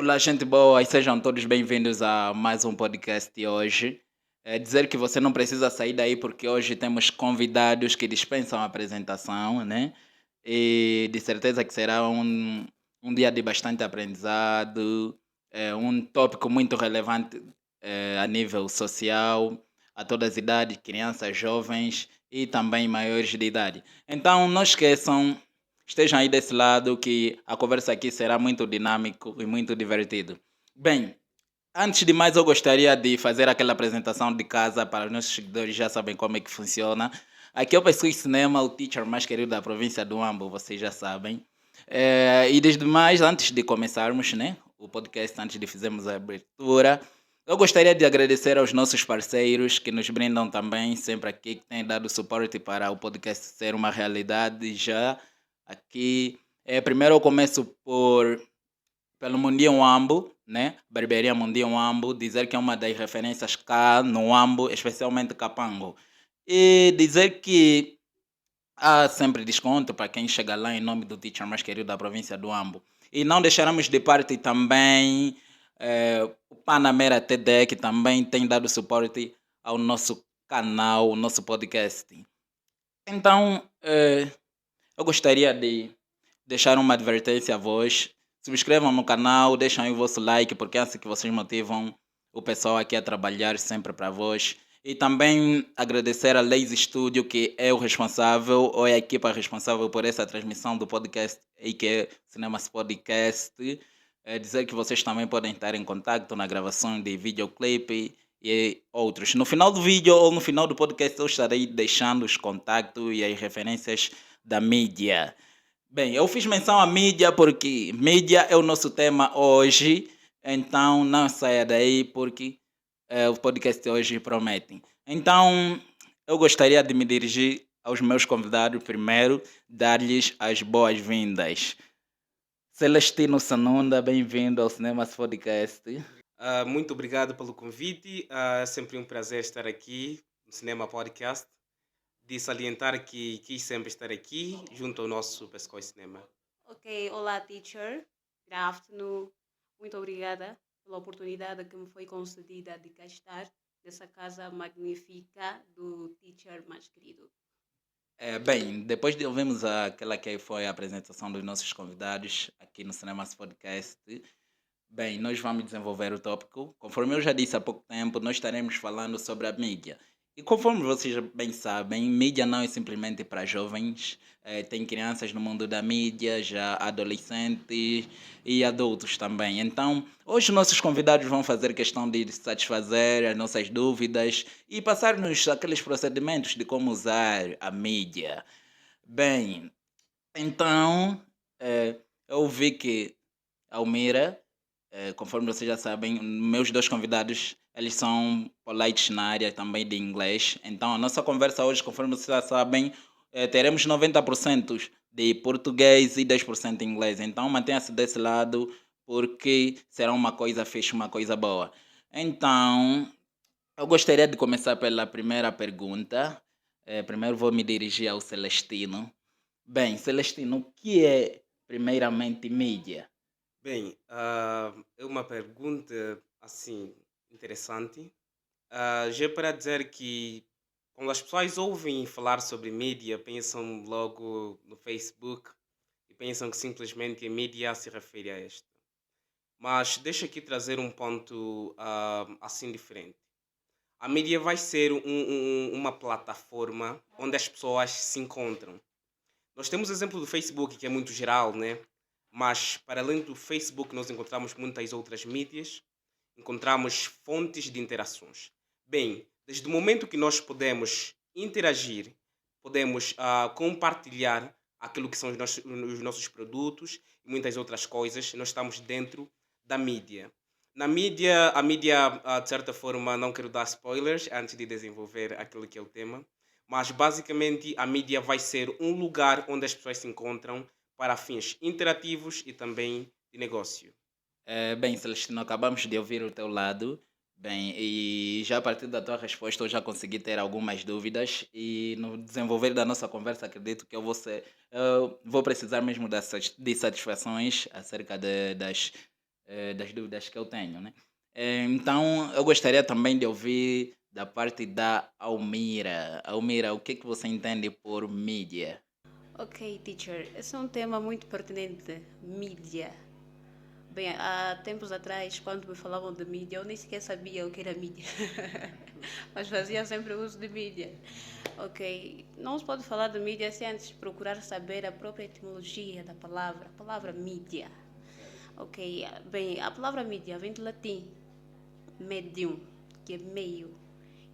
Olá, gente boa, e sejam todos bem-vindos a mais um podcast de hoje. É dizer que você não precisa sair daí porque hoje temos convidados que dispensam a apresentação, né? E de certeza que será um dia de bastante aprendizado, um tópico muito relevante a nível social, a todas as idades, crianças, jovens e também maiores de idade. Então, não esqueçam. Estejam aí desse lado que a conversa aqui será muito dinâmico e muito divertido. Bem, antes de mais eu gostaria de fazer aquela apresentação de casa para os nossos seguidores já sabem como é que funciona. Aqui eu pesquise cinema, o teacher mais querido da província do Ambo, vocês já sabem. E desde mais, antes de começarmos, né, o podcast, antes de fizermos a abertura, eu gostaria de agradecer aos nossos parceiros que nos brindam também sempre aqui, que têm dado suporte para o podcast ser uma realidade já aqui. Primeiro eu começo pelo Mundinho Ambo, né? Barbearia Mundinho Ambo, dizer que é uma das referências cá no Ambo, especialmente Capango. E dizer que há sempre desconto para quem chega lá em nome do teacher mais querido da província do Ambo. E não deixaremos de parte também o Panamera TD, que também tem dado suporte ao nosso canal, ao nosso podcast. Então, eu gostaria de deixar uma advertência a vós. Subscrevam no canal, deixem aí o vosso like, porque é assim que vocês motivam o pessoal aqui a trabalhar sempre para vós. E também agradecer a Lazy Studio, que é o responsável, ou é a equipa responsável por essa transmissão do podcast, e que é Cinemas Podcast. Dizer que vocês também podem estar em contato na gravação de videoclipe e outros. No final do vídeo ou no final do podcast eu estarei deixando os contatos e as referências da mídia. Bem, eu fiz menção à mídia porque mídia é o nosso tema hoje, então não saia daí porque o podcast de hoje promete. Então, eu gostaria de me dirigir aos meus convidados primeiro, dar-lhes as boas-vindas. Celestino Sanunda, bem-vindo ao Cinemas Podcast. Muito obrigado pelo convite. É sempre um prazer estar aqui no Cinema Podcast. De salientar que quis sempre estar aqui junto ao nosso Pescoço Cinema. Ok, olá teacher. Good afternoon. Muito obrigada pela oportunidade que me foi concedida de cá estar nessa casa magnífica do teacher mais querido. Bem, depois de ouvirmos aquela que foi a apresentação dos nossos convidados aqui no Cinemas Podcast, bem, nós vamos desenvolver o tópico. Conforme eu já disse há pouco tempo, nós estaremos falando sobre a mídia. E conforme vocês bem sabem, mídia não é simplesmente para jovens, tem crianças no mundo da mídia, já adolescentes e adultos também. Então, hoje nossos convidados vão fazer questão de satisfazer as nossas dúvidas e passar-nos aqueles procedimentos de como usar a mídia. Bem, então, eu vi que Almira, conforme vocês já sabem, meus dois convidados, eles são polites na área também de inglês. Então, a nossa conversa hoje, conforme vocês já sabem, teremos 90% de português e 10% de inglês. Então, mantenha-se desse lado, porque será uma coisa fixe, uma coisa boa. Então, eu gostaria de começar pela primeira pergunta. Primeiro vou me dirigir ao Celestino. Bem, Celestino, o que é primeiramente mídia? Bem, é uma pergunta assim interessante. Já para dizer que quando as pessoas ouvem falar sobre mídia, pensam logo no Facebook e pensam que simplesmente a mídia se refere a isto. Mas deixa aqui trazer um ponto assim diferente. A mídia vai ser uma plataforma onde as pessoas se encontram. Nós temos o exemplo do Facebook, que é muito geral, né? Mas, para além do Facebook, nós encontramos muitas outras mídias, encontramos fontes de interações. Bem, desde o momento que nós podemos interagir, podemos compartilhar aquilo que são os nossos produtos e muitas outras coisas, nós estamos dentro da mídia. Na mídia, a mídia, de certa forma, não quero dar spoilers antes de desenvolver aquilo que é o tema, mas basicamente a mídia vai ser um lugar onde as pessoas se encontram para fins interativos e também de negócio. Bem, Celestino, acabamos de ouvir o teu lado. Bem, e já a partir da tua resposta eu já consegui ter algumas dúvidas e no desenvolver da nossa conversa acredito que eu vou precisar mesmo de satisfações acerca das das dúvidas que eu tenho, né? Então, eu gostaria também de ouvir da parte da Almira. Almira, o que é que você entende por mídia? Ok, teacher, esse é um tema muito pertinente, mídia. Bem, há tempos atrás, quando me falavam de mídia, eu nem sequer sabia o que era mídia. Mas fazia sempre uso de mídia. Ok, não se pode falar de mídia sem antes procurar saber a própria etimologia da palavra, a palavra mídia. Ok, bem, a palavra mídia vem do latim, medium, que é meio,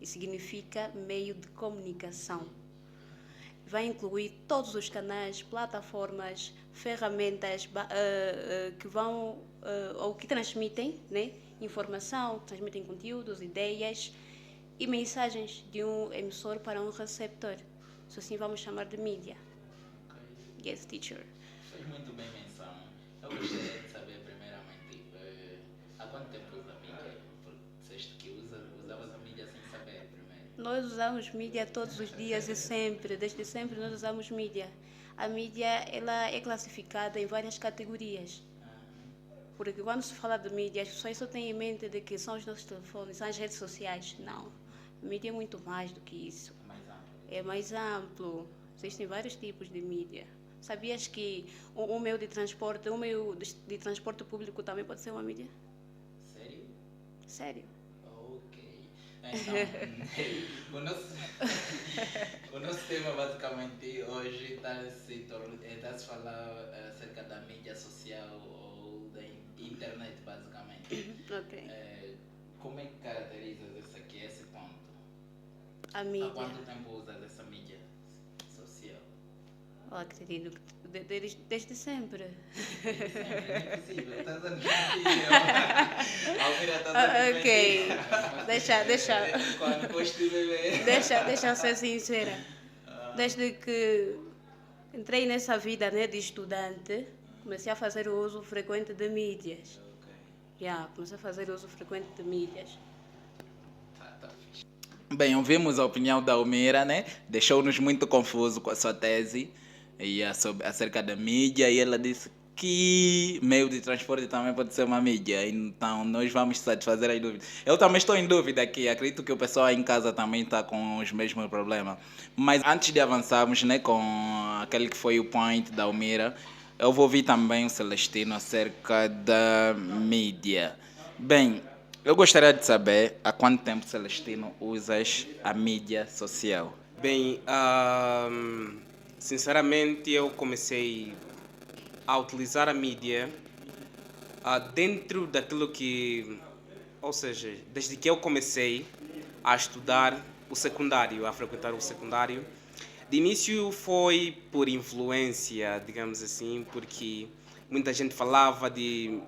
e significa meio de comunicação. Vai incluir todos os canais, plataformas, ferramentas que vão ou que transmitem, né, informação, transmitem conteúdos, ideias e mensagens de um emissor para um receptor. Isso assim vamos chamar de mídia. Yes, teacher. Fez muito bem menção. Eu gostaria de saber, primeiramente, há quanto tempo usa a mídia? Porque disseste que usavas a mídia sem saber primeiro. Nós usamos mídia todos os dias e sempre, desde sempre nós usamos mídia. A mídia ela é classificada em várias categorias. Porque quando se fala de mídia, as pessoas só têm em mente de que são os nossos telefones, são as redes sociais. Não. A mídia é muito mais do que isso. É mais amplo. É mais amplo. Existem vários tipos de mídia. Sabias que um meio de transporte, de transporte público também pode ser uma mídia? Sério? Sério. Ok. Então, o nosso tema basicamente hoje está a se falar acerca da mídia social ou da internet, basicamente. Ok. Como é que caracterizas esse ponto? A Há mídia. quanto tempo usas essa mídia social? Oh, querido, desde sempre. Sempre, é impossível. Estás a mentir. Almira, estás a mentir. Ok. Deixa. Quando foste bebê. Deixa eu ser sincera. Desde que entrei nessa vida, né, de estudante, comecei a fazer o uso frequente de mídias. Comecei a fazer uso frequente de mídias. Tá fixe. Bem, ouvimos a opinião da Almira, né? Deixou-nos muito confuso com a sua tese acerca da mídia, e ela disse que meio de transporte também pode ser uma mídia. Então nós vamos satisfazer as dúvidas. Eu também estou em dúvida aqui, acredito que o pessoal aí em casa também está com os mesmos problemas. Mas antes de avançarmos, né, com aquele que foi o point da Almira, eu vou ouvir também o Celestino acerca da mídia. Bem, eu gostaria de saber há quanto tempo, Celestino, usas a mídia social? Bem, sinceramente eu comecei a utilizar a mídia dentro daquilo que, ou seja, desde que eu comecei a estudar o secundário, a frequentar o secundário. De início foi por influência, digamos assim, porque muita gente falava de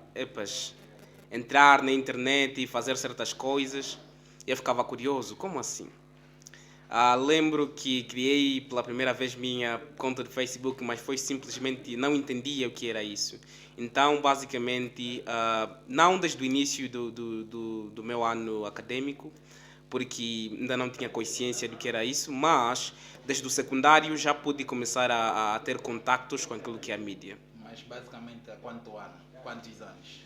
entrar na internet e fazer certas coisas. Eu ficava curioso, como assim? Lembro que criei pela primeira vez minha conta de Facebook, mas foi simplesmente não entendia o que era isso. Então, basicamente, não desde o início do meu ano acadêmico, porque ainda não tinha consciência do que era isso, mas desde o secundário já pude começar a ter contactos com aquilo que é a mídia. Mas basicamente há quanto ano? Quantos anos?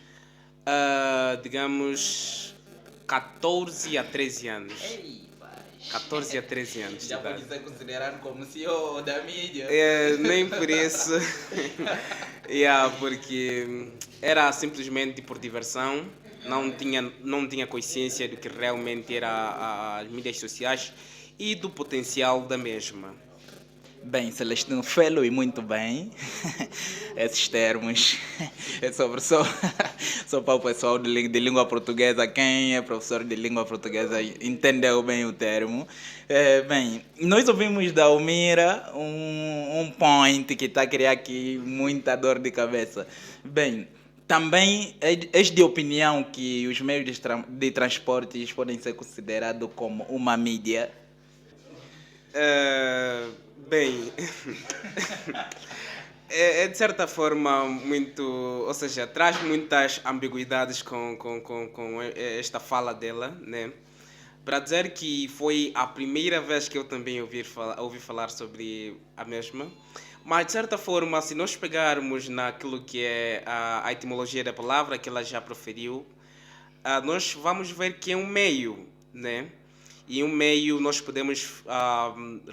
Digamos 14 a 13 anos. Ei, paz. 14 a 13 anos de Já pode idade. ser considerado como CEO da mídia. Nem por isso. Porque era simplesmente por diversão. Não tinha consciência do que realmente era as mídias sociais e do potencial da mesma. Bem, Celestino, fê-lo e muito bem. Esses termos é sobre só para o pessoal de língua portuguesa. Quem é professor de língua portuguesa entendeu bem o termo. Bem, nós ouvimos da Almira um point que está a criar aqui muita dor de cabeça. Bem, também és de opinião que os meios de transportes podem ser considerados como uma mídia? Bem, é de certa forma muito, ou seja, traz muitas ambiguidades com esta fala dela, né? Para dizer que foi a primeira vez que eu também ouvi falar sobre a mesma, Mas, de certa forma, se nós pegarmos naquilo que é a etimologia da palavra que ela já proferiu, nós vamos ver que é um meio, né? E um meio nós podemos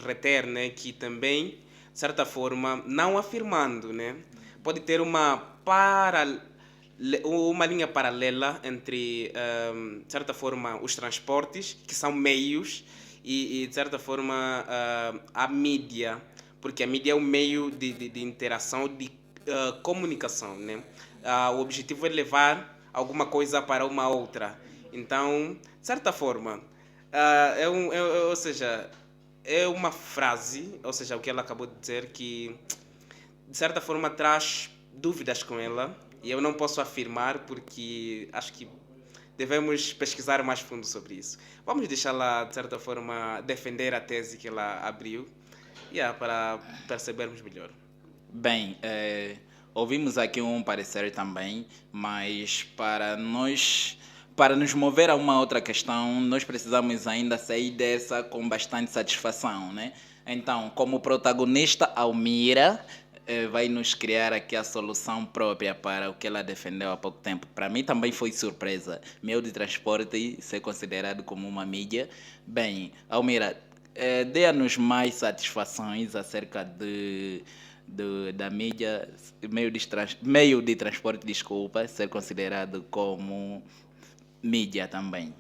reter, né, que também, de certa forma, não afirmando, né, pode ter uma linha paralela entre, de certa forma, os transportes, que são meios, e de certa forma, a mídia, porque a mídia é um meio de interação, de comunicação, né? O objetivo é levar alguma coisa para uma outra. Então, de certa forma, ou seja, é uma frase, ou seja, o que ela acabou de dizer, que de certa forma traz dúvidas com ela, e eu não posso afirmar porque acho que devemos pesquisar mais fundo sobre isso. Vamos deixá-la, de certa forma, defender a tese que ela abriu, para percebermos melhor. Bem, ouvimos aqui um parecer também, mas para nos mover a uma outra questão, nós precisamos ainda sair dessa com bastante satisfação, né? Então, como protagonista, Almira vai nos criar aqui a solução própria para o que ela defendeu há pouco tempo. Para mim também foi surpresa. Meio de transporte ser considerado como uma mídia. Bem, Almira, dê-nos mais satisfações acerca da mídia, meio de transporte, desculpa, ser considerado como mídia também.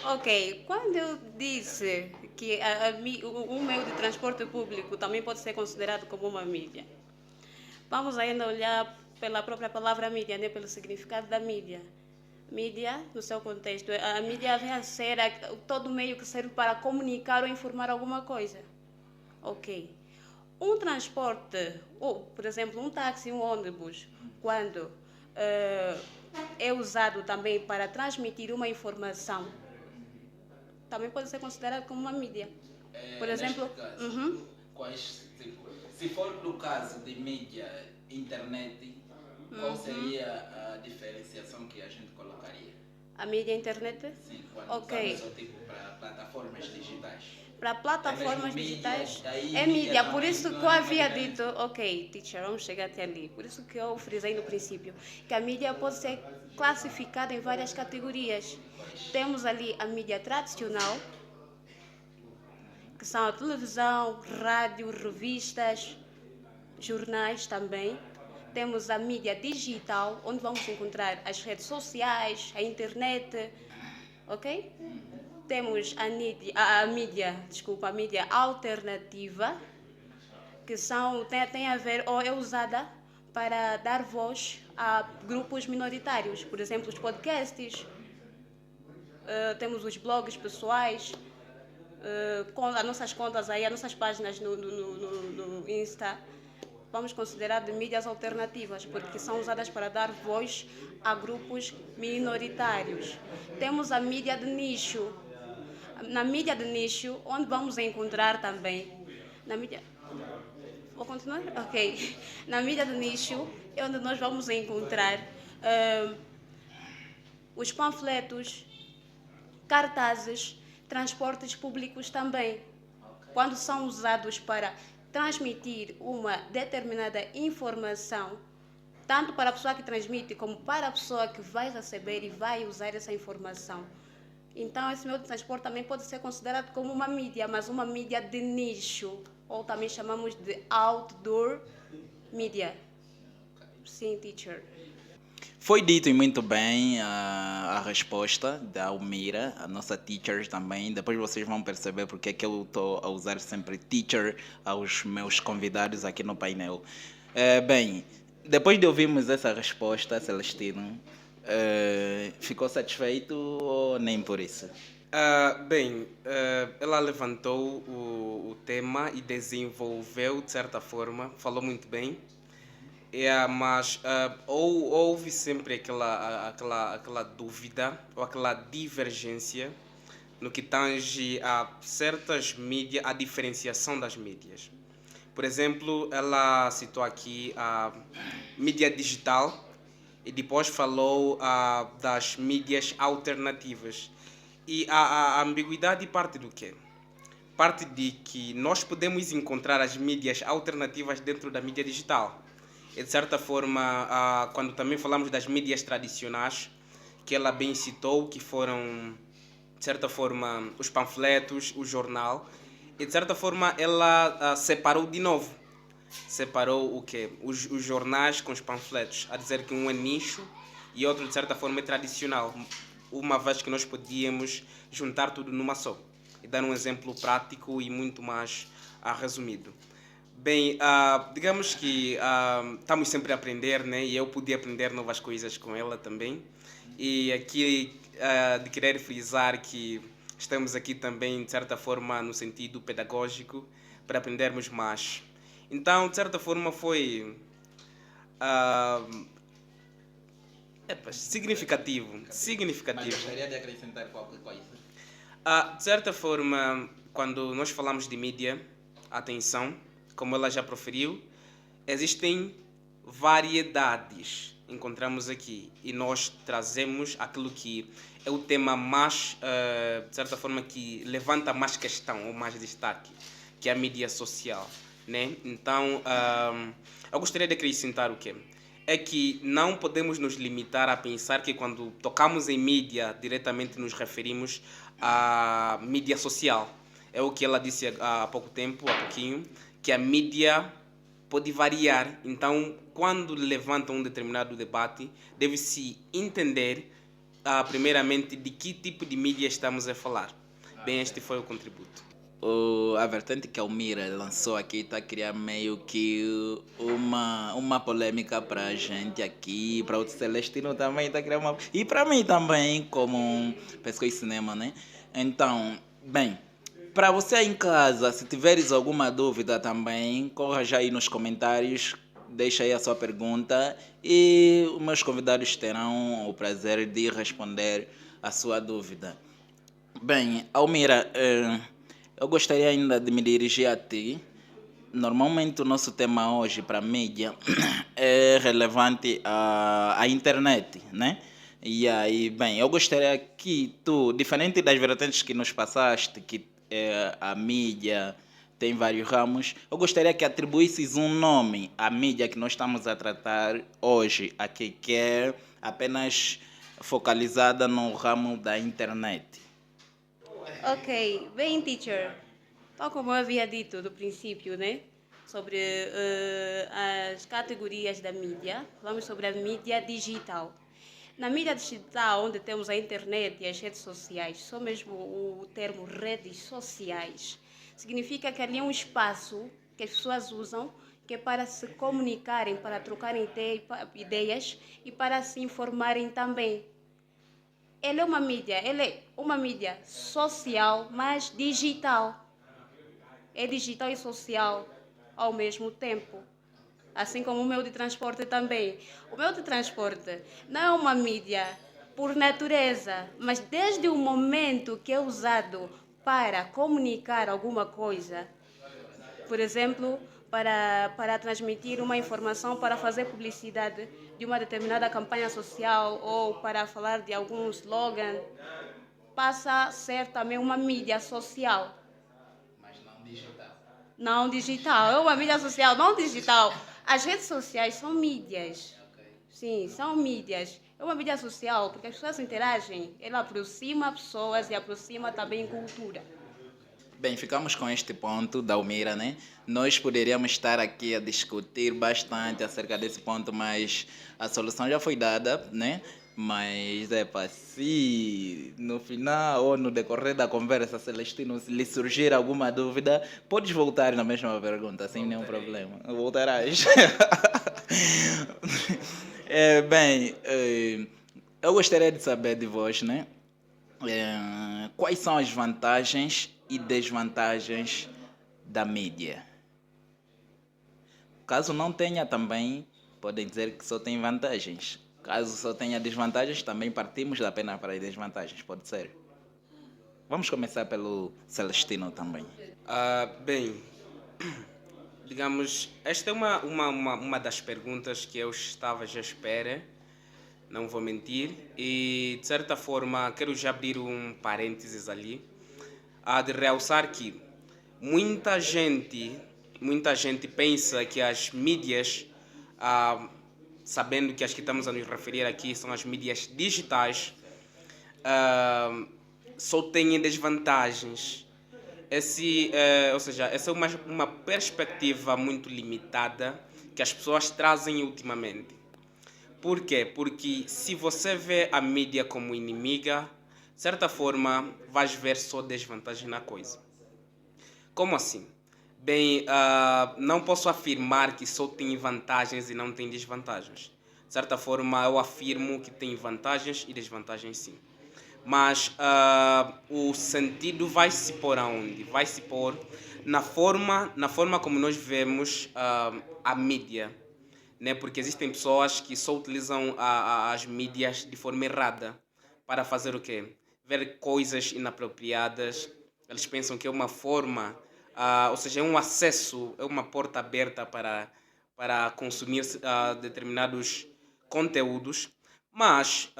Ok, quando eu disse que um meio de transporte público também pode ser considerado como uma mídia, vamos ainda olhar pela própria palavra mídia, né, pelo significado da mídia. Mídia, no seu contexto, a mídia vem a ser todo meio que serve para comunicar ou informar alguma coisa. Ok. Um transporte, ou, por exemplo, um táxi, um ônibus, quando é usado também para transmitir uma informação, também pode ser considerado como uma mídia. Por exemplo, se for no caso de mídia, internet, qual seria a diferenciação que a gente colocaria? A mídia internet? Sim, quando Ok. usamos só tipo para plataformas digitais. Para plataformas mídia, digitais daí é mídia mídia, por também isso não que eu é havia diferente. dito, ok, teacher, vamos chegar até ali. Por isso que eu frisei no princípio, que a mídia pode ser classificada em várias categorias. Temos ali a mídia tradicional, que são a televisão, rádio, revistas, jornais também. Temos a mídia digital, onde vamos encontrar as redes sociais, a internet, ok? Temos a mídia alternativa, que tem a ver ou é usada para dar voz a grupos minoritários, por exemplo, os podcasts, temos os blogs pessoais, as nossas contas aí, as nossas páginas no Insta, vamos considerar de mídias alternativas, porque são usadas para dar voz a grupos minoritários. Temos a mídia de nicho. Na mídia de nicho, onde vamos encontrar também, na mídia... Vou continuar? Ok. Na mídia de nicho é onde nós vamos encontrar os panfletos, cartazes, transportes públicos também, quando são usados para transmitir uma determinada informação, tanto para a pessoa que transmite como para a pessoa que vai receber e vai usar essa informação. Então, esse meio de transporte também pode ser considerado como uma mídia, mas uma mídia de nicho, ou também chamamos de outdoor media. Sim, teacher. Foi dito e muito bem a resposta da Almira, a nossa teacher também. Depois vocês vão perceber porque é que eu estou a usar sempre teacher aos meus convidados aqui no painel. Bem, depois de ouvirmos essa resposta, Celestino, ficou satisfeito ou nem por isso? Ela levantou o tema e desenvolveu de certa forma, falou muito bem. Mas houve sempre aquela dúvida ou aquela divergência no que tange a certas mídias, a diferenciação das mídias. Por exemplo, ela citou aqui a mídia digital e depois falou das mídias alternativas. E a ambiguidade parte do quê? parte de que nós podemos encontrar as mídias alternativas dentro da mídia digital. E de certa forma, quando também falamos das mídias tradicionais, que ela bem citou, que foram, de certa forma, os panfletos, o jornal, e de certa forma ela separou de novo. Separou o quê? Os jornais com os panfletos, a dizer que um é nicho e outro, de certa forma, é tradicional, uma vez que nós podíamos juntar tudo numa só. E dar um exemplo prático e muito mais resumido. Bem, digamos que estamos sempre a aprender, né? E eu pude aprender novas coisas com ela também. E aqui de querer frisar que estamos aqui também, de certa forma, no sentido pedagógico, para aprendermos mais. Então, de certa forma, foi significativo. Mas Significativo. gostaria de acrescentar qualquer coisa. De certa forma, quando nós falamos de mídia, atenção, como ela já proferiu, existem variedades, encontramos aqui, e nós trazemos aquilo que é o tema mais, de certa forma, que levanta mais questão ou mais destaque, que é a mídia social, né? Então, eu gostaria de acrescentar o quê? É que não podemos nos limitar a pensar que quando tocamos em mídia, diretamente nos referimos à mídia social. É o que ela disse há pouco tempo, há pouquinho, que a mídia pode variar. Então, quando levanta um determinado debate, deve-se entender, primeiramente, de que tipo de mídia estamos a falar. Bem, este foi o contributo. A vertente que a Almira lançou aqui está a criar meio que uma polêmica para a gente aqui, para o Celestino também está a criar uma. E para mim também, como pessoa de cinema, né? Então, bem, para você aí em casa, se tiveres alguma dúvida também, corra já aí nos comentários, deixa aí a sua pergunta e os meus convidados terão o prazer de responder a sua dúvida. Bem, Almira, eu gostaria ainda de me dirigir a ti. Normalmente o nosso tema hoje para a mídia é relevante à internet, né? E aí, bem, eu gostaria que tu, diferente das vertentes que nos passaste, que a mídia tem vários ramos, eu gostaria que atribuísses um nome à mídia que nós estamos a tratar hoje, aqui, que é apenas focalizada no ramo da internet. Ok, bem, teacher. Tal como eu havia dito do princípio, né? Sobre as categorias da mídia, falamos sobre a mídia digital. Na mídia digital, onde temos a internet e as redes sociais, só mesmo o termo redes sociais, significa que ali é um espaço que as pessoas usam que é para se comunicarem, para trocarem ideias e para se informarem também. Ele é uma mídia social, mas digital. É digital e social ao mesmo tempo. Assim como o meio de transporte também. O meio de transporte não é uma mídia por natureza, mas desde o momento que é usado para comunicar alguma coisa, por exemplo, para transmitir uma informação, para fazer publicidade de uma determinada campanha social ou para falar de algum slogan, passa a ser também uma mídia social. Mas não digital. Não digital, é uma mídia social, não digital. As redes sociais são mídias. Sim, são mídias. É uma mídia social porque as pessoas interagem. Ela aproxima pessoas e aproxima também cultura. Bem, ficamos com este ponto da Almira, né? Nós poderíamos estar aqui a discutir bastante acerca desse ponto, mas a solução já foi dada, né? Mas, se no final ou no decorrer da conversa, Celestino, se lhe surgir alguma dúvida, podes voltar na mesma pergunta, sem nenhum problema. Voltarás. Eu gostaria de saber de vós, né? Quais são as vantagens e desvantagens da mídia? Caso não tenha também, podem dizer que só tem vantagens. Caso só tenha desvantagens, também partimos da pena para as desvantagens, pode ser? Vamos começar pelo Celestino também. Bem, digamos, esta é uma das perguntas que eu estava já à espera, não vou mentir, e de certa forma quero já abrir um parênteses ali, de realçar que Muita gente, muita gente pensa que as mídias, ah, sabendo que as que estamos a nos referir aqui são as mídias digitais, ah, só têm desvantagens. Ou seja, essa é uma perspectiva muito limitada que as pessoas trazem ultimamente. Por quê? Porque se você vê a mídia como inimiga, de certa forma vais ver só desvantagem na coisa. Como assim? Bem, não posso afirmar que só tem vantagens e não tem desvantagens. De certa forma, eu afirmo que tem vantagens e desvantagens sim. Mas o sentido vai se pôr aonde? Vai se pôr na forma como nós vemos a mídia. Né? Porque existem pessoas que só utilizam as mídias de forma errada para fazer o quê? Ver coisas inapropriadas. Eles pensam que é uma forma, ou seja, é um acesso, é uma porta aberta para consumir determinados conteúdos. Mas,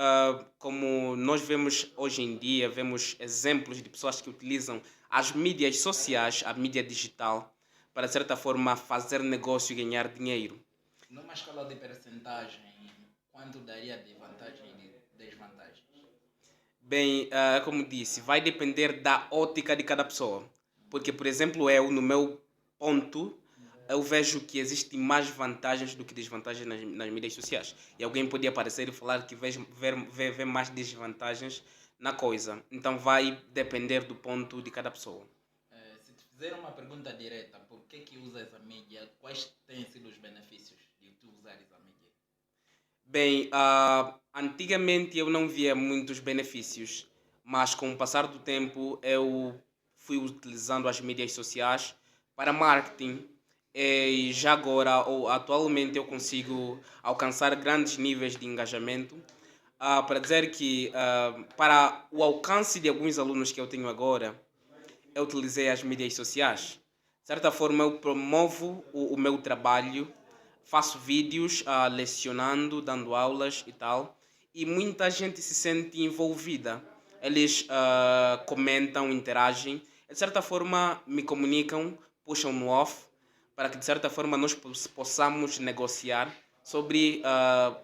como nós vemos hoje em dia, vemos exemplos de pessoas que utilizam as mídias sociais, a mídia digital, para, de certa forma, fazer negócio e ganhar dinheiro. Numa escala de percentagem, quanto daria de vantagem e de desvantagem? Bem, como disse, vai depender da ótica de cada pessoa. Porque, por exemplo, no meu ponto, eu vejo que existem mais vantagens do que desvantagens nas mídias sociais. E alguém podia aparecer e falar que vê mais desvantagens na coisa. Então vai depender do ponto de cada pessoa. Se te fizer uma pergunta direta, por que usas a mídia? Quais têm sido os benefícios de tu usares a mídia? Bem, antigamente eu não via muitos benefícios, mas com o passar do tempo eu fui utilizando as mídias sociais para marketing e já agora, ou atualmente, eu consigo alcançar grandes níveis de engajamento. Para dizer que, para o alcance de alguns alunos que eu tenho agora, eu utilizei as mídias sociais. De certa forma, eu promovo o meu trabalho, faço vídeos lecionando, dando aulas e tal, e muita gente se sente envolvida. Eles comentam, interagem, de certa forma me comunicam, puxam no off, para que de certa forma nós possamos negociar sobre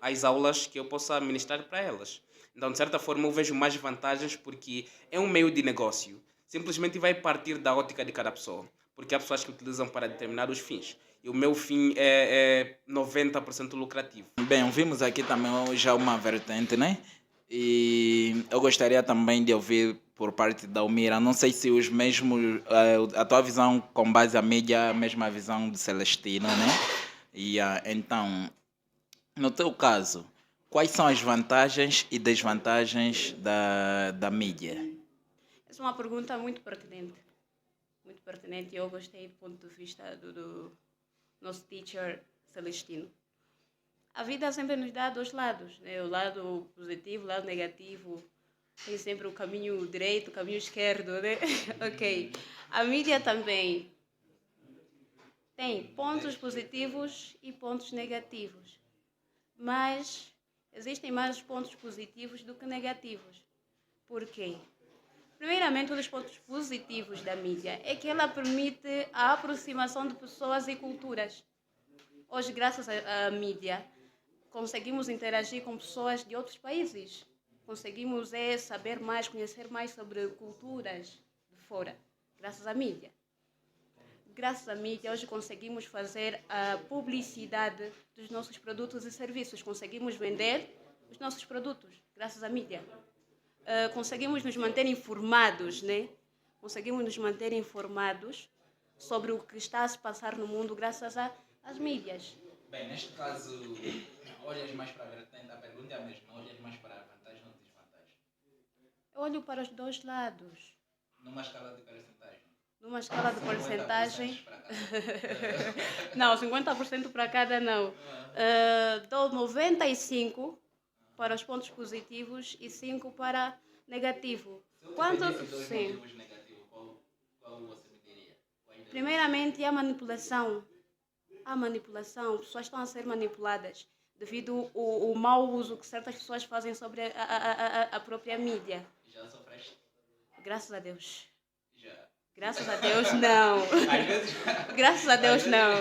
as aulas que eu possa ministrar para elas. Então, de certa forma, eu vejo mais vantagens porque é um meio de negócio. Simplesmente vai partir da ótica de cada pessoa. Porque há pessoas que utilizam para determinados fins. E o meu fim é 90% lucrativo. Bem, vimos aqui também já uma vertente, né? E eu gostaria também de ouvir por parte da Almira. Não sei se os mesmos, a tua visão com base à mídia é a mesma visão de Celestino, né? E então, no teu caso, quais são as vantagens e desvantagens da mídia? Essa é uma pergunta muito pertinente. Muito pertinente e eu gostei do ponto de vista do nosso teacher Celestino. A vida sempre nos dá dois lados, né? O lado positivo, o lado negativo. Tem sempre o caminho direito, o caminho esquerdo, né? Ok. A mídia também tem pontos positivos e pontos negativos. Mas existem mais pontos positivos do que negativos. Por quê? Primeiramente, um dos pontos positivos da mídia é que ela permite a aproximação de pessoas e culturas. Hoje, graças à mídia, conseguimos interagir com pessoas de outros países. Conseguimos saber mais, conhecer mais sobre culturas de fora, graças à mídia. Graças à mídia, hoje conseguimos fazer a publicidade dos nossos produtos e serviços. Conseguimos vender os nossos produtos, graças à mídia. Conseguimos nos manter informados, né? Conseguimos nos manter informados sobre o que está a se passar no mundo graças às mídias. Bem, neste caso, olhas mais para a vertente, a pergunta é a mesma, olhas mais para a vantagem ou desvantagem? Eu olho para os dois lados. Numa escala de percentagem? Numa escala de 50% porcentagem. para cada. Não, 50% para cada não. Dou 95% para os pontos positivos e 5% para negativo. Se eu te Quanto? pedisse dois Sim. motivos negativos, qual você me diria? Primeiramente, a manipulação. A manipulação. Pessoas estão a ser manipuladas devido ao mau uso que certas pessoas fazem sobre a própria mídia. Já sofreste? Graças a Deus. Já. Graças a Deus, não. Às vezes. Graças a Deus, não.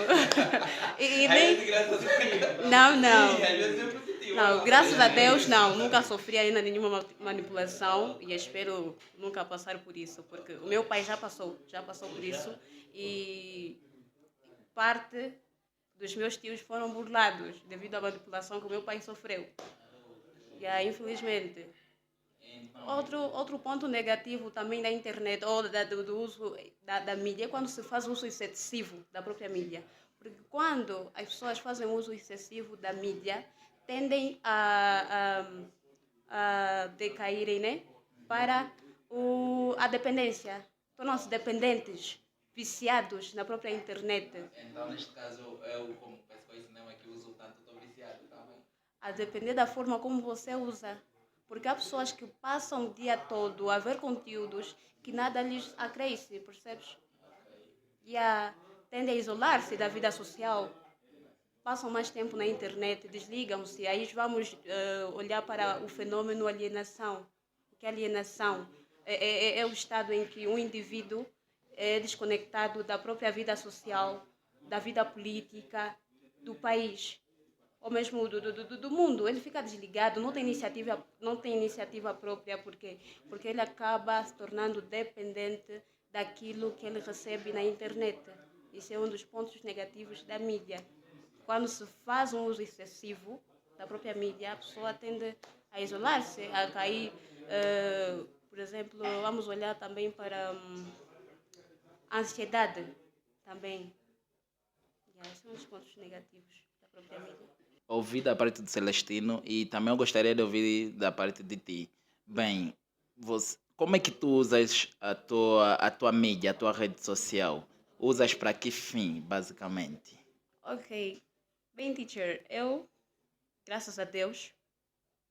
E Às nem. vezes, graças a Deus. Não, não. Sim, às vezes é positivo. Não, graças a Deus, não. Nunca sofri ainda nenhuma manipulação e espero nunca passar por isso, porque o meu pai já passou por isso e parte dos meus tios foram burlados devido à manipulação que o meu pai sofreu. E aí, infelizmente. Outro ponto negativo também da internet ou do uso da mídia é quando se faz uso excessivo da própria mídia. Porque quando as pessoas fazem uso excessivo da mídia, tendem a decaírem, né, para a dependência. Tornam-se dependentes, viciados na própria internet. Então, neste caso, eu, como pessoa de cinema que uso tanto, estou viciado também. A depender da forma como você usa. Porque há pessoas que passam o dia todo a ver conteúdos que nada lhes acresce, percebes? E tendem a isolar-se da vida social, passam mais tempo na internet, desligam-se. Aí vamos olhar para o fenômeno alienação. O que é alienação? É o estado em que um indivíduo é desconectado da própria vida social, da vida política, do país, ou mesmo do mundo. Ele fica desligado, não tem iniciativa própria, porque ele acaba se tornando dependente daquilo que ele recebe na internet. Isso é um dos pontos negativos da mídia. Quando se faz um uso excessivo da própria mídia, a pessoa tende a isolar-se, a cair. Por exemplo, vamos olhar também para a ansiedade também. Esses são os pontos negativos da própria mídia. Ouvi da parte do Celestino e também eu gostaria de ouvir da parte de ti. Bem, como é que tu usas a tua mídia, a tua rede social? Usas para que fim, basicamente? Ok. Bem, teacher, eu, graças a Deus,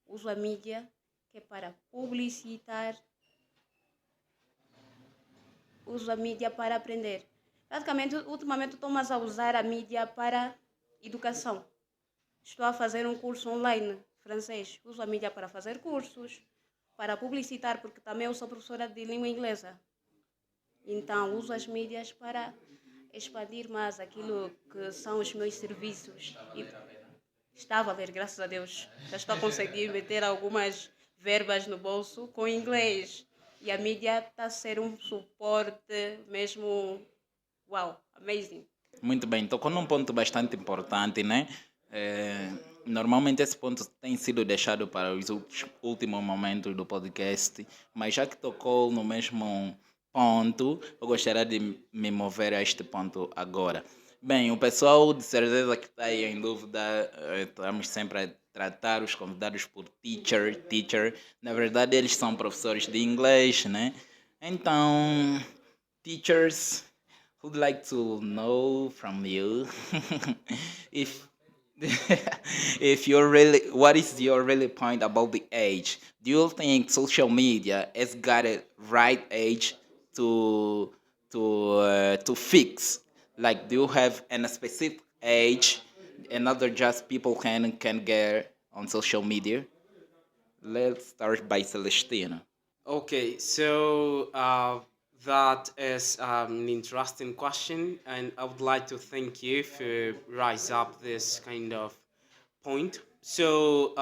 uso a mídia que é para publicitar, uso a mídia para aprender. Praticamente, ultimamente, estou mais a usar a mídia para educação. Estou a fazer um curso online, francês. Uso a mídia para fazer cursos, para publicitar, porque também eu sou professora de língua inglesa. Então, uso as mídias para expandir mais aquilo que são os meus serviços. Está a valer, graças a Deus. Já estou a conseguir meter algumas verbas no bolso com inglês. E a mídia está a ser um suporte mesmo. Uau, amazing. Muito bem, tocou num ponto bastante importante, né? Normalmente esse ponto tem sido deixado para os últimos momentos do podcast, mas já que tocou no mesmo ponto, eu gostaria de me mover a este ponto agora. Bem, o pessoal de certeza que está aí em dúvida, estamos sempre a tratar os convidados por teacher. Na verdade, eles são professores de inglês, né? Então, teachers, would like to know from you if if you're really, what is your really point about the age? Do you think social media has got a right age to fix? Like, do you have a specific age, another just people can get on social media? Let's start by Celestina. Okay, so that is an interesting question, and I would like to thank you for rise up this kind of point. So,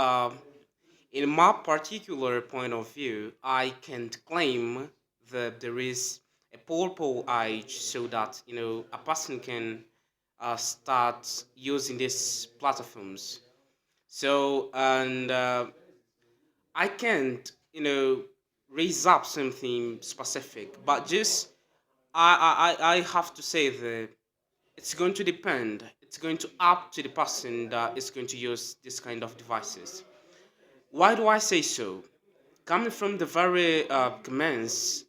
in my particular point of view, I can't claim that there is a purple age so that a person can start using these platforms. So, and I can't, raise up something specific, but just I have to say that it's going to depend. It's going to up to the person that is going to use this kind of devices. Why do I say so? Coming from the very commence,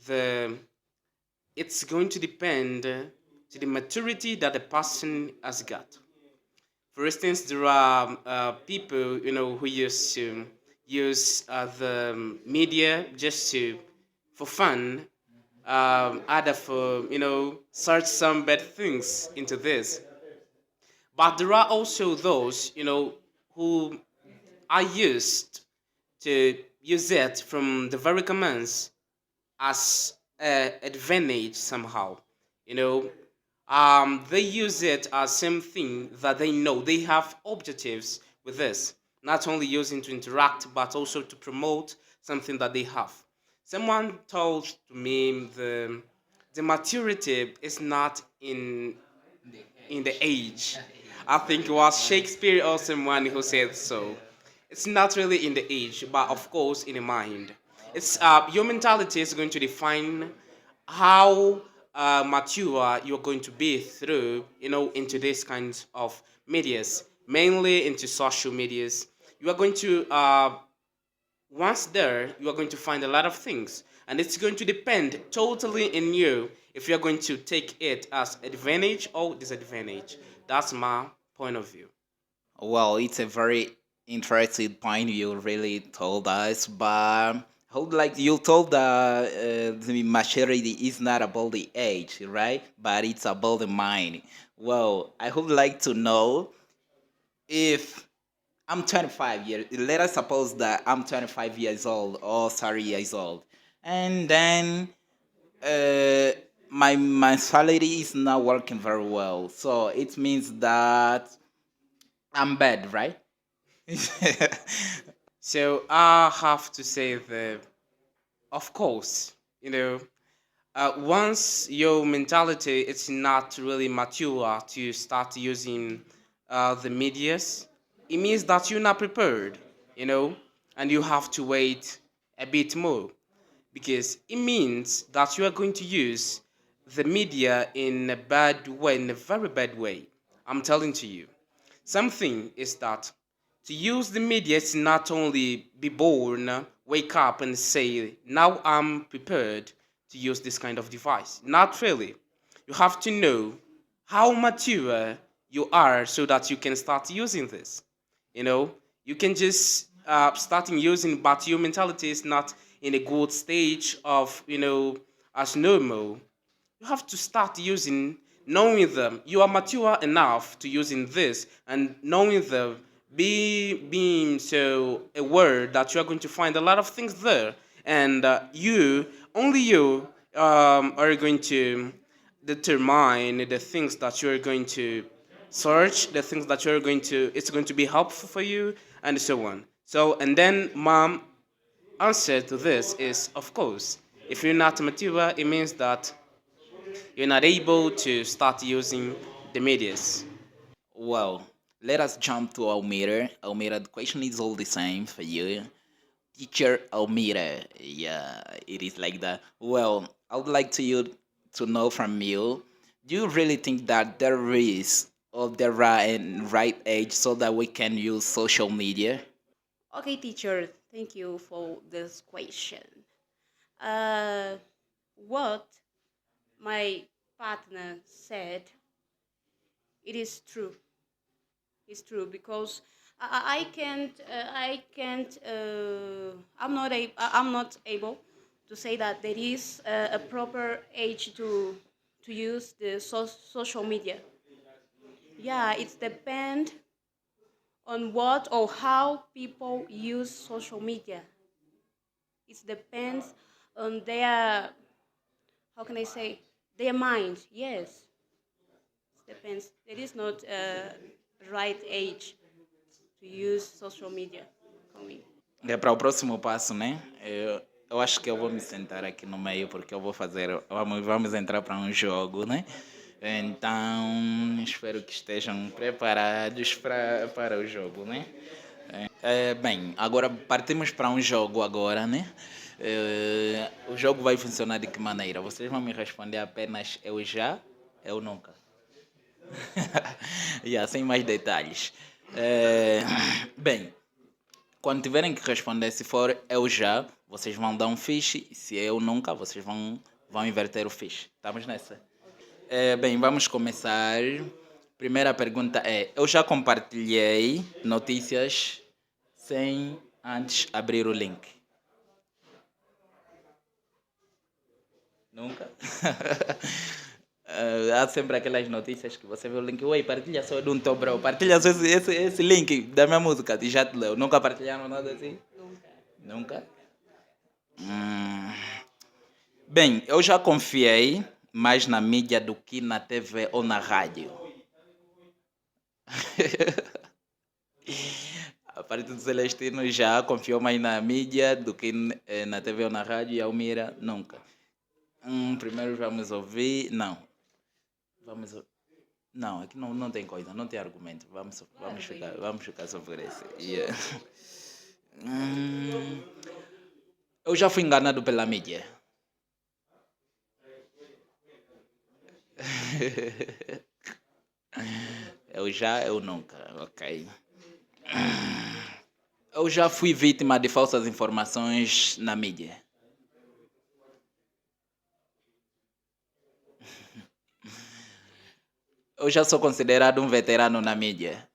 the it's going to depend to the maturity that the person has got. For instance, there are people who used to use the media just to for fun, either for search some bad things into this. But there are also those who are used to use it from the very commands as advantage somehow. You know, they use it as something that they know they have objectives with this, not only using to interact but also to promote something that they have. Someone told to me the maturity is not in the age. I think it was Shakespeare or someone who said so. It's not really in the age, but of course in the mind. It's your mentality is going to define how mature you're going to be through, into these kinds of medias, mainly into social medias. You are going to once there, you are going to find a lot of things, and it's going to depend totally in you if you're going to take it as advantage or disadvantage. That's my point of view. Well, it's a very interesting point you really told us, but how like you told that the maturity is not about the age, right? But it's about the mind. Well, I would like to know if I'm 25 years. Let us suppose that I'm 25 years old or 30 years old, and then uh, my salary is not working very well. So it means that I'm bad, right? So I have to say that, of course, once your mentality is not really mature to start using the medias, it means that you're not prepared, you know, and you have to wait a bit more because it means that you are going to use the media in a bad way, in a very bad way. I'm telling to you. Something is that to use the media is not only be born, wake up and say, now I'm prepared to use this kind of device. Not really. You have to know how mature you are so that you can start using this. You know, you can just starting using, but your mentality is not in a good stage of, as normal. You have to start using, knowing them. You are mature enough to using this and knowing them, being so aware that you are going to find a lot of things there, and only you, are going to determine the things that you are going to search, the things that you're going to, it's going to be helpful for you, and so on. So, and then, mom, answer to this is, of course, if you're not mature, it means that you're not able to start using the medias. Well, let us jump to Almira. Almira, the question is all the same for you. Teacher Almira. Yeah, it is like that. Well, I would like to know from you. Do you really think that there is or there are an right age so that we can use social media? Okay, teacher, thank you for this question. Uh, what my partner said, it is true. It's true because I can't, I'm not able to say that there is a proper age to use the social media. Yeah, it depends on what or how people use social media. It depends on their, how can I say, their mind. Yes, it depends. There is not a right age to use social media for me. É para o próximo passo, né? Eu acho que eu vou me sentar aqui no meio porque eu vou fazer. Vamos entrar para um jogo, né? Então, espero que estejam preparados para o jogo, né? Bem, agora partimos para um jogo agora, né? O jogo vai funcionar de que maneira? Vocês vão me responder apenas eu já, eu nunca. Yeah, sem mais detalhes. Bem, quando tiverem que responder, se for eu já, vocês vão dar um fiche. Se eu nunca, vocês vão inverter o fiche. Estamos nessa? Bem, vamos começar. Primeira pergunta é: eu já compartilhei notícias sem antes abrir o link? Nunca? Há sempre aquelas notícias que você vê o link, oi, partilha só de um teu bro, partilha só esse link da minha música, e já te leu. Nunca partilharam nada assim? Nunca. Nunca? Hum, Bem, eu já confiei mais na mídia do que na TV ou na rádio. A parte do Celestino já confiou mais na mídia do que na TV ou na rádio, e a Almira nunca. Primeiro vamos ouvir. Não. Vamos. Não, aqui não tem coisa, não tem argumento. Vamos ficar sobre isso. Yeah. Hum, eu já fui enganado pela mídia. Eu nunca, ok. Eu já fui vítima de falsas informações na mídia. Eu já sou considerado um veterano na mídia.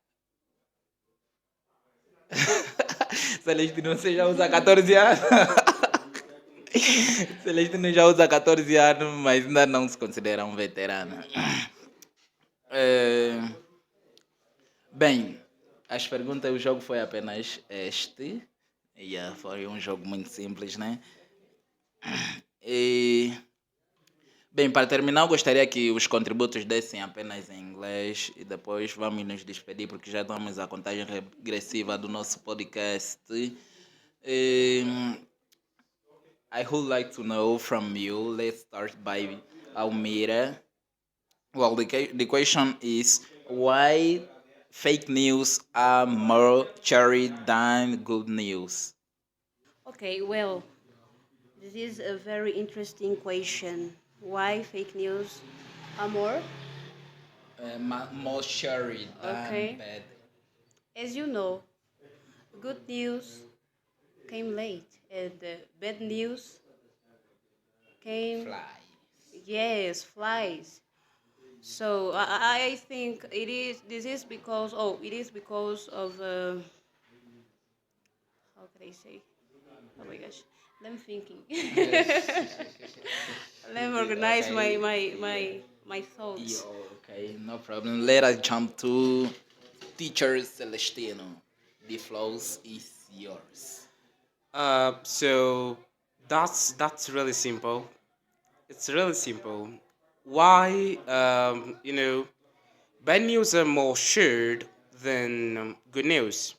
Celestino, você já usa 14 anos. Celestino já usa 14 anos, mas ainda não se considera um veterano. É, Bem, as perguntas, o jogo foi apenas este. Foi um jogo muito simples, né? E, bem, para terminar, eu gostaria que os contributos dessem apenas em inglês e depois vamos nos despedir porque já estamos a contagem regressiva do nosso podcast. E, I would like to know from you. Let's start by Almira. Well, the question is why fake news are more cherry than good news? Okay, well, this is a very interesting question. Why fake news are more? More cherry than Okay. bad. As you know, good news came late, and bad news came. Fly. Yes, flies. So I think it is. This is because it is because of how can I say? Oh my gosh, let me thinking. Let me organize Okay. my thoughts. Okay, no problem. Let us jump to teacher Celestino. The flows is yours. So that's really simple. It's really simple. Why bad news are more shared than good news?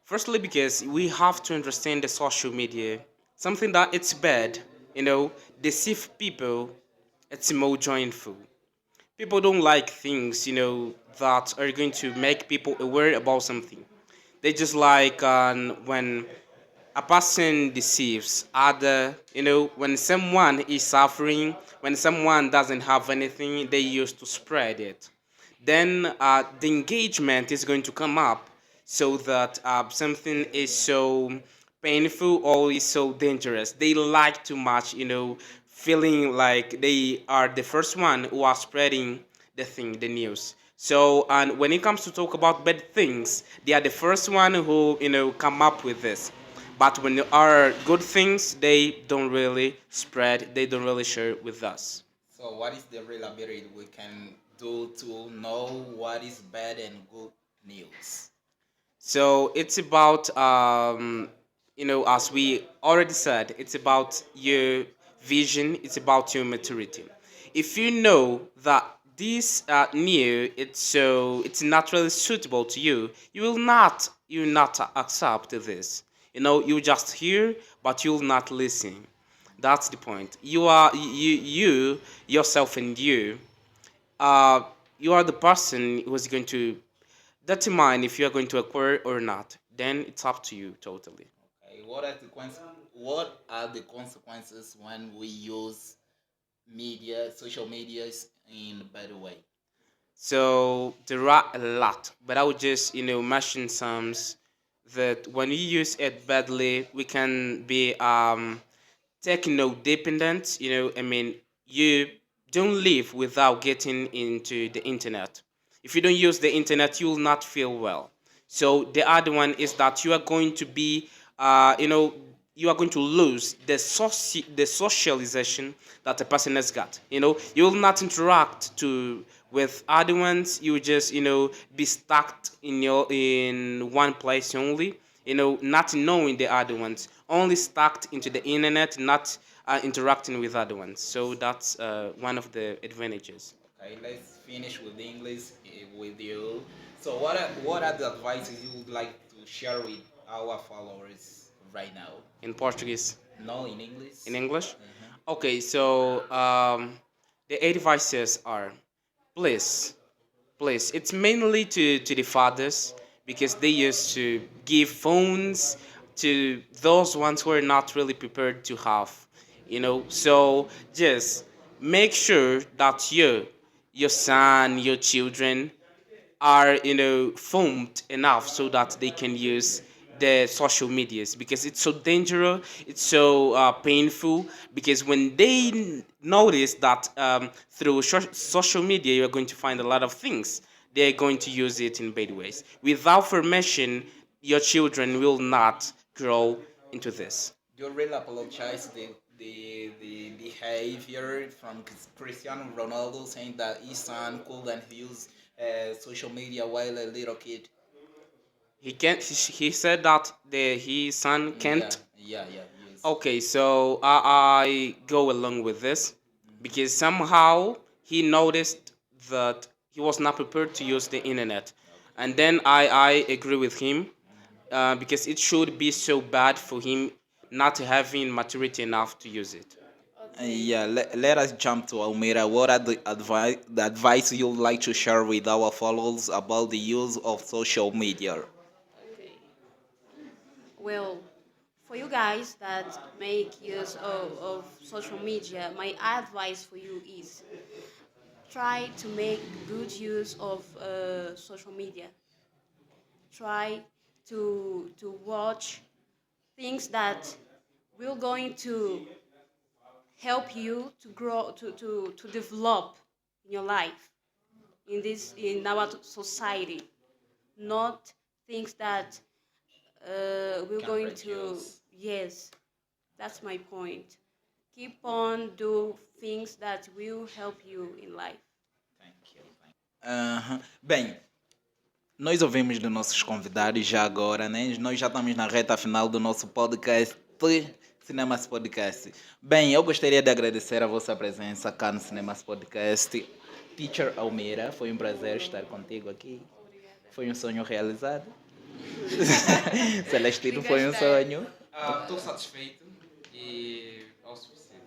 Firstly, because we have to understand the social media. Something that it's bad, deceive people. It's more joyful. People don't like things, that are going to make people aware about something. They just like when a person deceives other, when someone is suffering, when someone doesn't have anything, they used to spread it. Then the engagement is going to come up so that something is so painful or is so dangerous. They like too much, feeling like they are the first one who are spreading the news. So, and when it comes to talk about bad things, they are the first one who, come up with this. But when there are good things, they don't really spread, they don't really share with us. So, what is the real ability we can do to know what is bad and good news? So it's about, as we already said, it's about your vision, it's about your maturity. If you know that this new, it's not really suitable to you, you will not accept this. You just hear, but you'll not listen. That's the point. You yourself and uh, you are the person who is going to determine if you are going to acquire or not. Then it's up to you totally. Okay, what are the consequences when we use social medias in a bad way? So there are a lot, but I would just mention some that when we use it badly, we can be techno dependent. I mean, you don't live without getting into the internet. If you don't use the internet, you will not feel well. So the other one is that you are going to be, you are going to lose the socialization that a person has got. You will not interact to with other ones. You will just be stuck in one place only. Not knowing the other ones, only stuck into the internet, not interacting with other ones. So that's one of the advantages. Okay, let's finish with English with you. So, what are the advices you would like to share with our followers right now? In Portuguese, No, in English. in English. Okay, so the advices are, please, please. It's mainly to the fathers because they used to give phones to those ones who are not really prepared to have, So just make sure that your son, your children are formed enough so that they can use the social medias because it's so dangerous, it's so painful, because when they notice that through social media you're going to find a lot of things, they're going to use it in bad ways. Without formation, your children will not grow into this. You really apologize the behavior from Cristiano Ronaldo saying that his son couldn't use social media while a little kid. He can't. He said that his son Yeah, can't. yeah, yes. Okay, so I go along with this because somehow he noticed that he was not prepared to use the internet. And then I agree with him because it should be so bad for him not having maturity enough to use it. Yeah, let us jump to Almira. What are the advice you'd like to share with our followers about the use of social media? Well, for you guys that make use of social media, my advice for you is try to make good use of social media. Try to watch things that will going to help you to grow to develop in your life in our society, not things that we're Can going to. reduce. Yes, that's my point. Keep on do things that will help you in life. Thank you. Aham. Bem, nós ouvimos dos nossos convidados já agora, né? Nós já estamos na reta final do nosso podcast, Cinemas Podcast. Bem, eu gostaria de agradecer a vossa presença cá no Cinemas Podcast. Teacher Almeida, foi um prazer estar contigo aqui. Foi um sonho realizado. Celestino, foi um sonho. Estou satisfeito e é o suficiente.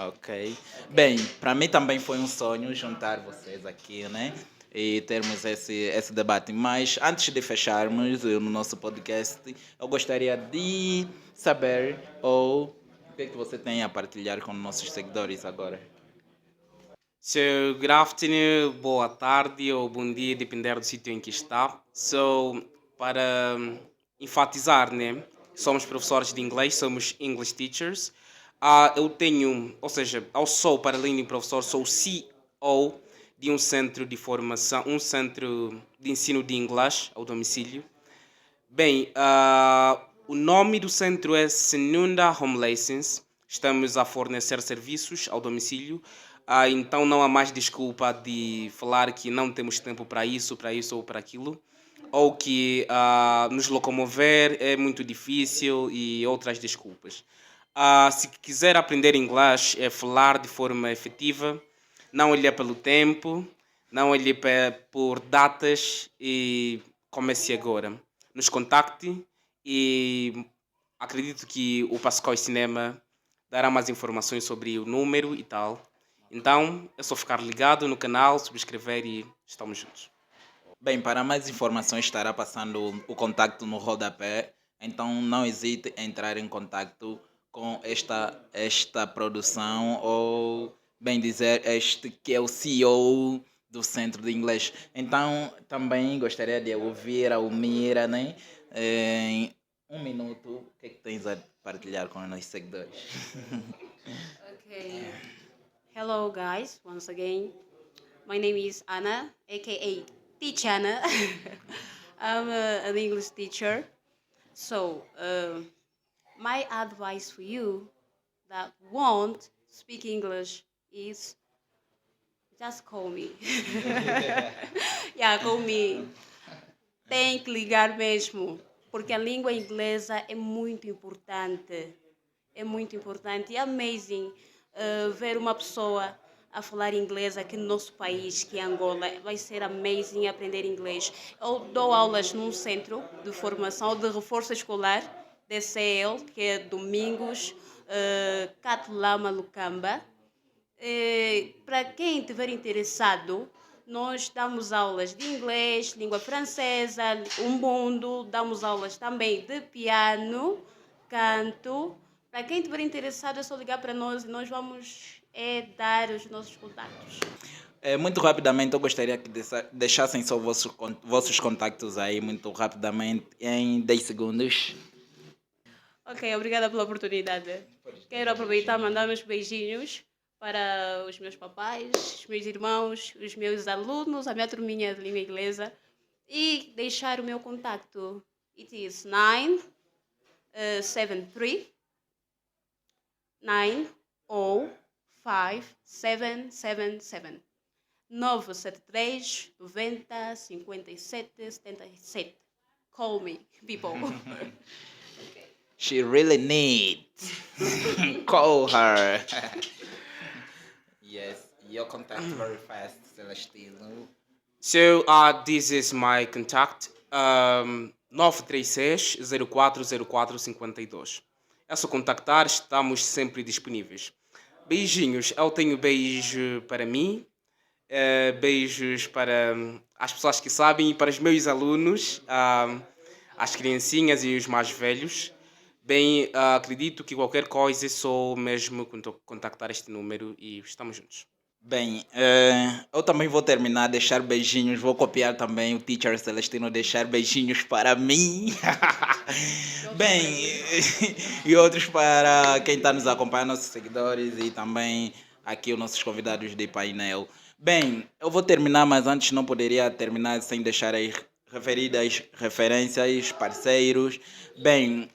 Ok. Bem, para mim também foi um sonho juntar vocês aqui, né? E termos esse debate. Mas antes de fecharmos no nosso podcast, eu gostaria de saber o que é que você tem a partilhar com nossos seguidores agora. So, good afternoon, boa tarde ou bom dia, depender do sítio em que está. So, para enfatizar, né? Somos professores de inglês, somos English teachers. Eu tenho, ou seja, eu sou, para além de professor, sou CEO de um centro de formação, um centro de ensino de inglês ao domicílio. Bem, o nome do centro é Senunda Home Lessons. Estamos a fornecer serviços ao domicílio. Então não há mais desculpa de falar que não temos tempo para isso ou para aquilo. Ou que nos locomover é muito difícil e outras desculpas. Se quiser aprender inglês, é falar de forma efetiva, não olhar pelo tempo, não olhar por datas e comece agora. Nos contacte e acredito que o Pascoal Cinema dará mais informações sobre o número e tal. Então é só ficar ligado no canal, subscrever e estamos juntos. Bem, para mais informações estará passando o contacto no rodapé, então não hesite em entrar em contacto com esta produção ou, bem dizer, este que é o CEO do Centro de Inglês. Então também gostaria de ouvir a Almira, né? Em um minuto, o que é que tens a partilhar com os nossos seguidores? Okay. Hello, guys. Once again, my name is Anna, aka Teacher Anna. I'm an English teacher. So, my advice for you that won't speak English is just call me. Yeah, call me. Tem que ligar mesmo, porque a língua inglesa é muito importante. é muito importante. É amazing ver uma pessoa a falar inglês aqui no nosso país, que é Angola. Vai ser amazing aprender inglês. Eu dou aulas num centro de formação de reforço escolar, DCL, que é Domingos Catlama Lucamba. Para quem estiver interessado, nós damos aulas de inglês, língua francesa, umbundo, damos aulas também de piano, canto. Para quem estiver interessado, é só ligar para nós e nós vamos dar os nossos contatos. Muito rapidamente, eu gostaria que deixassem só vossos contactos aí, muito rapidamente, em 10 segundos. Ok, obrigada pela oportunidade. Quero aproveitar e mandar uns beijinhos para os meus papais, os meus irmãos, os meus alunos, a minha turminha de língua inglesa e deixar o meu contacto. It is 973 9057777 973 90 57 77. Call me, people. She really needs. Call her. Yes, your contact very fast, Celestino. So, this is my contact. 936 0404 52. É só contactar, estamos sempre disponíveis. Beijinhos. Eu tenho beijo para mim, beijos para as pessoas que sabem e para os meus alunos, as criancinhas e os mais velhos. Bem, acredito que qualquer coisa é só mesmo contactar este número e estamos juntos. Bem, eu também vou terminar, deixar beijinhos, vou copiar também o Teacher Celestino, deixar beijinhos para mim. Bem, e outros para quem está nos acompanhando, nossos seguidores e também aqui os nossos convidados de painel. Bem, eu vou terminar, mas antes não poderia terminar sem deixar aí referidas referências, parceiros. Bem,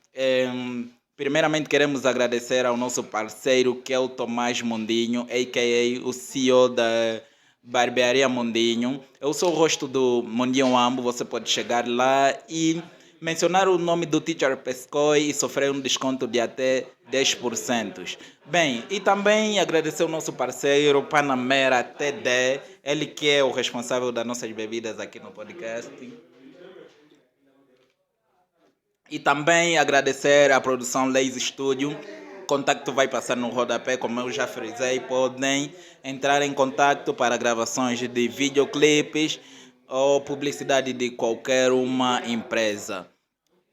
primeiramente queremos agradecer ao nosso parceiro, que é o Tomás Mondinho, a.k.a. o CEO da Barbearia Mondinho. Eu sou o rosto do Mondinho Ambo, você pode chegar lá e mencionar o nome do Teacher Pescoy e sofrer um desconto de até 10%. Bem, e também agradecer o nosso parceiro Panamera TD, ele que é o responsável das nossas bebidas aqui no podcast. E também agradecer à produção Lazy Studio. O contato vai passar no rodapé, como eu já frisei. Podem entrar em contato para gravações de videoclipes ou publicidade de qualquer uma empresa.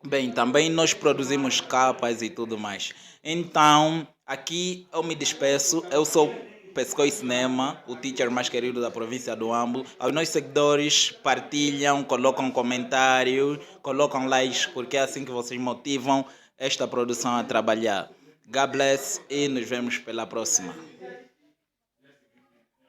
Bem, também nós produzimos capas e tudo mais. Então, aqui eu me despeço. Eu sou Pescoy Cinema, o teacher mais querido da província do Ambo. Aos nossos seguidores, partilham, colocam comentários, colocam likes, porque é assim que vocês motivam esta produção a trabalhar. God bless e nos vemos pela próxima.